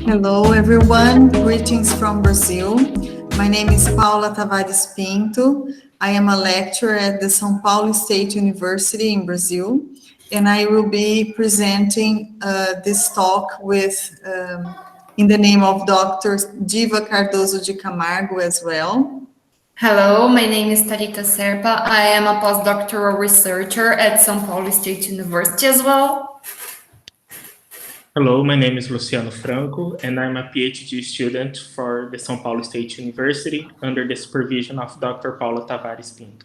Hello, everyone. Greetings from Brazil. My name is Paula Tavares Pinto. I am a lecturer at the São Paulo State University in Brazil, and I will be presenting this talk in the name of Dr. Diva Cardoso de Camargo as well. Hello, my name is Tarita Serpa. I am a postdoctoral researcher at São Paulo State University as well. Hello, my name is Luciano Franco, and I'm a PhD student for the São Paulo State University under the supervision of Dr. Paula Tavares Pinto.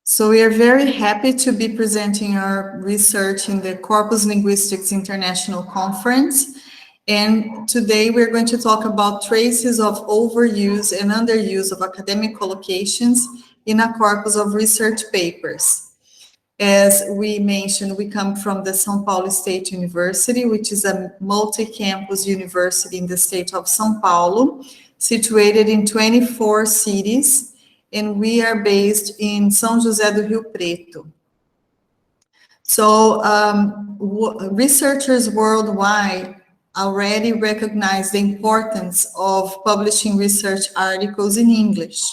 So we are very happy to be presenting our research in the Corpus Linguistics International Conference. And today we're going to talk about traces of overuse and underuse of academic collocations in a corpus of research papers. As we mentioned, we come from the São Paulo State University, which is a multi-campus university in the state of São Paulo, situated in 24 cities, and we are based in São José do Rio Preto. So researchers worldwide already recognize the importance of publishing research articles in English.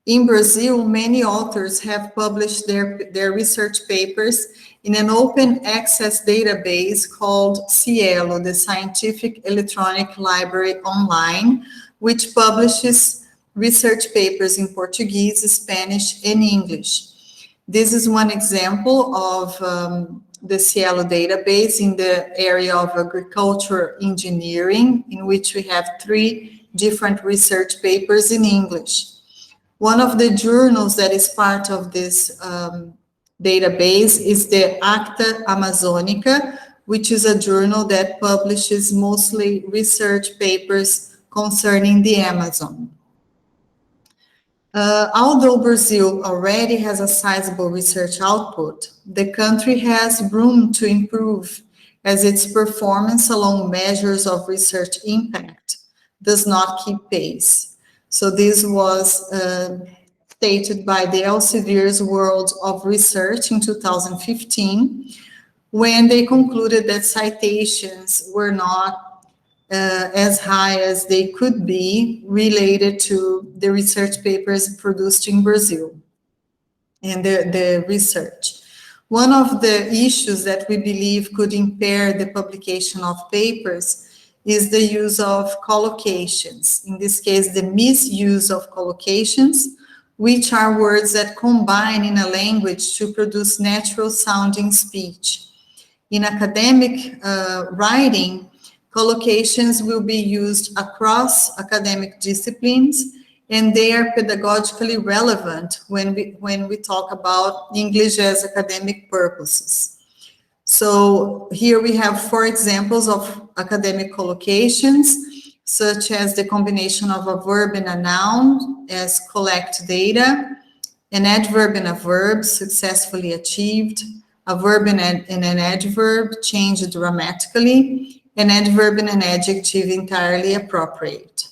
In Brazil, many authors have published their research papers in an open access database called Cielo, the Scientific Electronic Library Online, which publishes research papers in Portuguese, Spanish, and English. This is one example of the Cielo database in the area of agriculture engineering, in which we have 3 different research papers in English. One of the journals that is part of this database is the Acta Amazonica, which is a journal that publishes mostly research papers concerning the Amazon. Although Brazil already has a sizable research output, the country has room to improve as its performance along measures of research impact does not keep pace. So this was stated by the Elsevier's World of Research in 2015, when they concluded that citations were not as high as they could be related to the research papers produced in Brazil and the research. One of the issues that we believe could impair the publication of papers is the use of collocations. In this case, the misuse of collocations, which are words that combine in a language to produce natural sounding speech. In academic writing, collocations will be used across academic disciplines, and they are pedagogically relevant when we talk about English as academic purposes. So here we have 4 examples of academic collocations, such as the combination of a verb and a noun as collect data, an adverb and a verb successfully achieved, a verb and an adverb changed dramatically, an adverb and an adjective entirely appropriate.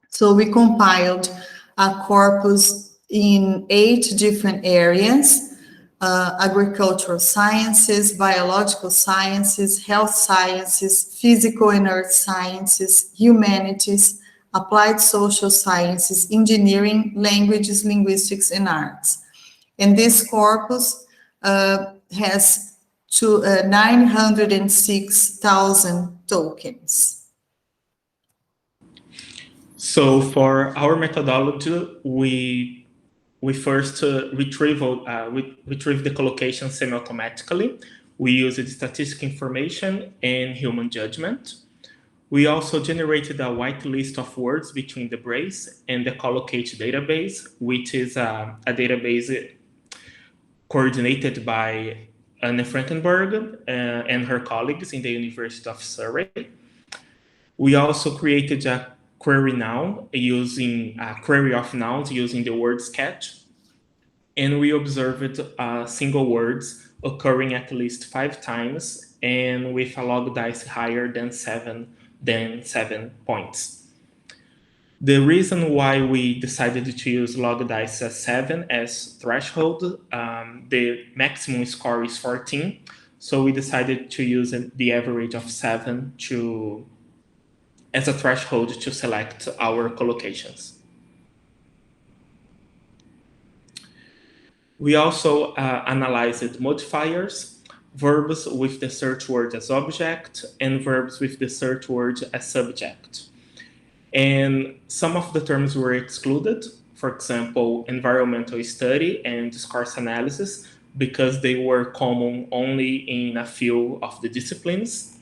So we compiled a corpus in 8 different areas: agricultural sciences, biological sciences, health sciences, physical and earth sciences, humanities, applied social sciences, engineering, languages, linguistics, and arts. And this corpus has 906,000 tokens. So for our methodology, we first retrieve the collocation semi-automatically. We used statistical information and human judgment. We also generated a whitelist of words between the brace and the collocate database, which is a database coordinated by Anne Frankenberg and her colleagues in the University of Surrey. We also created a query noun using a query of nouns using the word sketch, and we observed single words occurring at least 5 times and with a log dice higher than 7 points. The reason why we decided to use log dice as 7 as threshold, the maximum score is 14, So we decided to use the average of 7 as a threshold to select our collocations. We also analyzed modifiers, verbs with the search word as object, and verbs with the search word as subject. And some of the terms were excluded, for example, environmental study and discourse analysis, because they were common only in a few of the disciplines.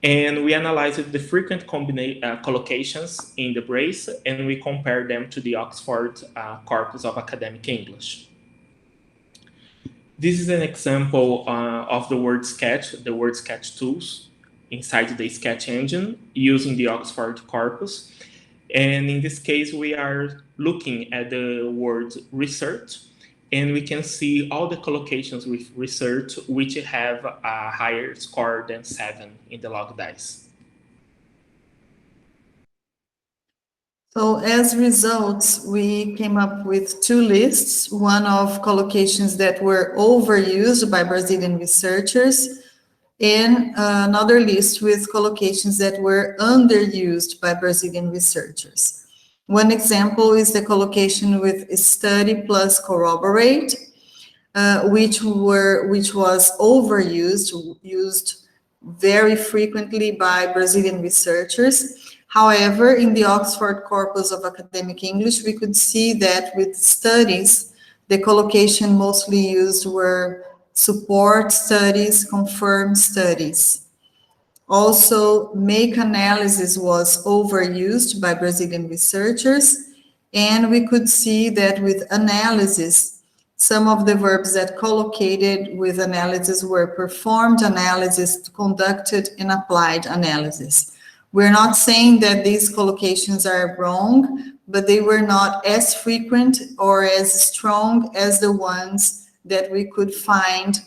And we analyzed the frequent collocations in the brace, and we compared them to the Oxford Corpus of Academic English. This is an example of the word sketch tools inside the sketch engine using the Oxford Corpus. And in this case, we are looking at the word research, and we can see all the collocations with research which have a higher score than 7 in the log dice. So as results, we came up with 2 lists, one of collocations that were overused by Brazilian researchers, and another list with collocations that were underused by Brazilian researchers. One example is the collocation with study plus corroborate, which was overused, used very frequently by Brazilian researchers. However, in the Oxford Corpus of Academic English, we could see that with studies, the collocation mostly used were support studies, confirm studies. Also, make analysis was overused by Brazilian researchers, and we could see that with analysis, some of the verbs that collocated with analysis were performed analysis, conducted, and applied analysis. We're not saying that these collocations are wrong, but they were not as frequent or as strong as the ones that we could find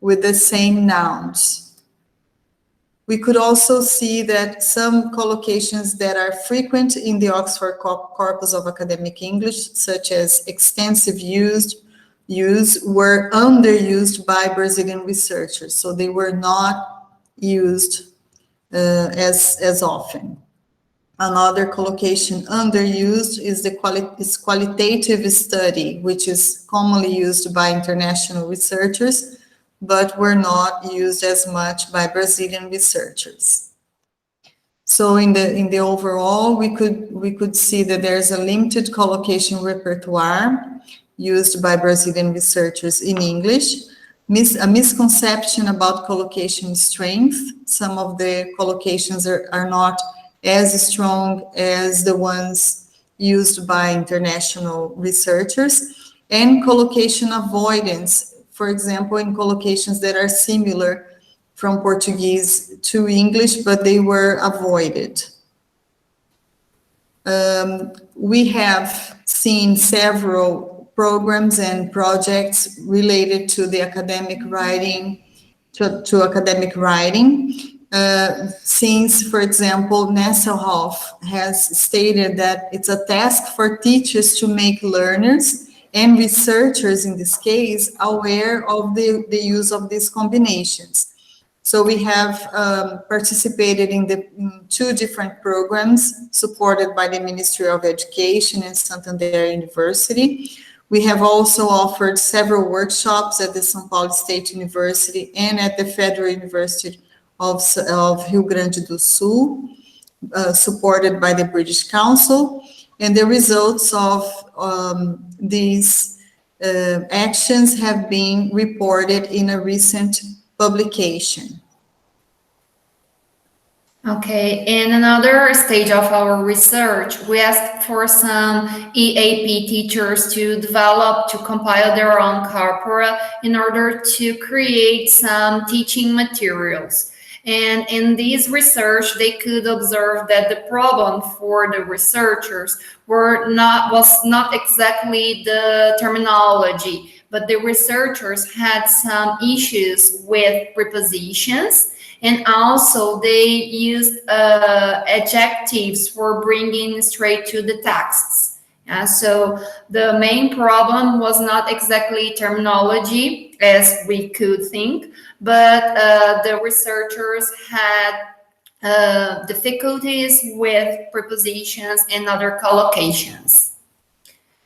with the same nouns. We could also see that some collocations that are frequent in the Oxford Corpus of Academic English, such as extensive use, were underused by Brazilian researchers, so they were not used as often. Another collocation underused is the qualitative study, which is commonly used by international researchers, but were not used as much by Brazilian researchers. So in the overall, we could see that there's a limited collocation repertoire used by Brazilian researchers in English, a misconception about collocation strength. Some of the collocations are not as strong as the ones used by international researchers, and collocation avoidance, for example, in collocations that are similar from Portuguese to English, but they were avoided. We have seen several programs and projects related to the academic writing, to academic writing. Since, for example, Nesselhoff has stated that it's a task for teachers to make learners and researchers, in this case, aware of the use of these combinations. So we have participated in 2 different programs supported by the Ministry of Education and Santander University. We have also offered several workshops at the São Paulo State University and at the Federal University of Rio Grande do Sul, supported by the British Council. And the results of these actions have been reported in a recent publication. Okay, in another stage of our research, we asked for some EAP teachers to compile their own corpora in order to create some teaching materials. And in this research, they could observe that the problem for the researchers was not exactly the terminology, but the researchers had some issues with prepositions, and also they used adjectives for bringing straight to the texts. So the main problem was not exactly terminology, as we could think, but the researchers had difficulties with prepositions and other collocations.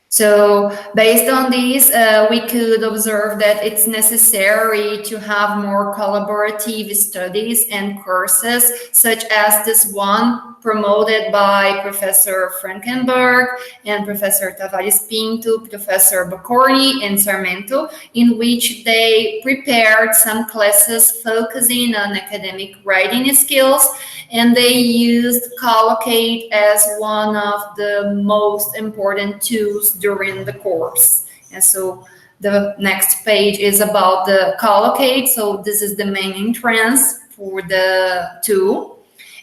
So based on these, we could observe that it's necessary to have more collaborative studies and courses, such as this one promoted by Professor Frankenberg and Professor Tavares Pinto, Professor Boccorni, and Sarmento, in which they prepared some classes focusing on academic writing skills, and they used Collocate as one of the most important tools during the course. And so the next page is about the Collocate. So this is the main entrance for the tool.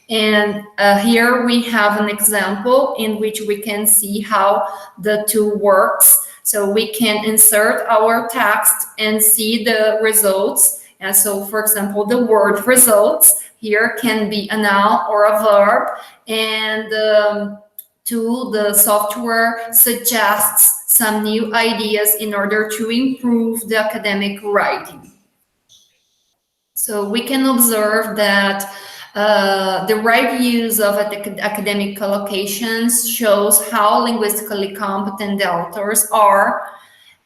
And here we have an example in which we can see how the tool works. So we can insert our text and see the results. And so, for example, the word results here can be a noun or a verb, and the software suggests some new ideas in order to improve the academic writing. So we can observe that the right use of academic collocations shows how linguistically competent the authors are,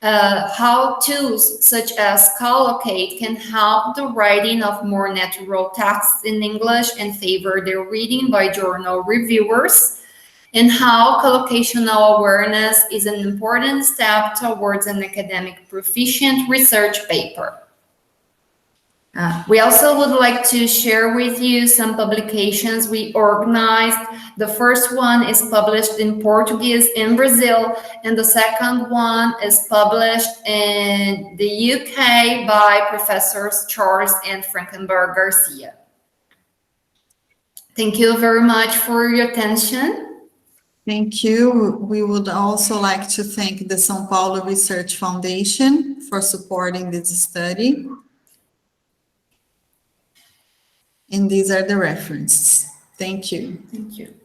how tools such as Collocate can help the writing of more natural texts in English and favor their reading by journal reviewers, and how collocational awareness is an important step towards an academic proficient research paper. We also would like to share with you some publications we organized. The first one is published in Portuguese in Brazil, and the second one is published in the UK by Professors Charles and Frankenberg Garcia. Thank you very much for your attention. Thank you. We would also like to thank the São Paulo Research Foundation for supporting this study. And these are the references. Thank you. Thank you.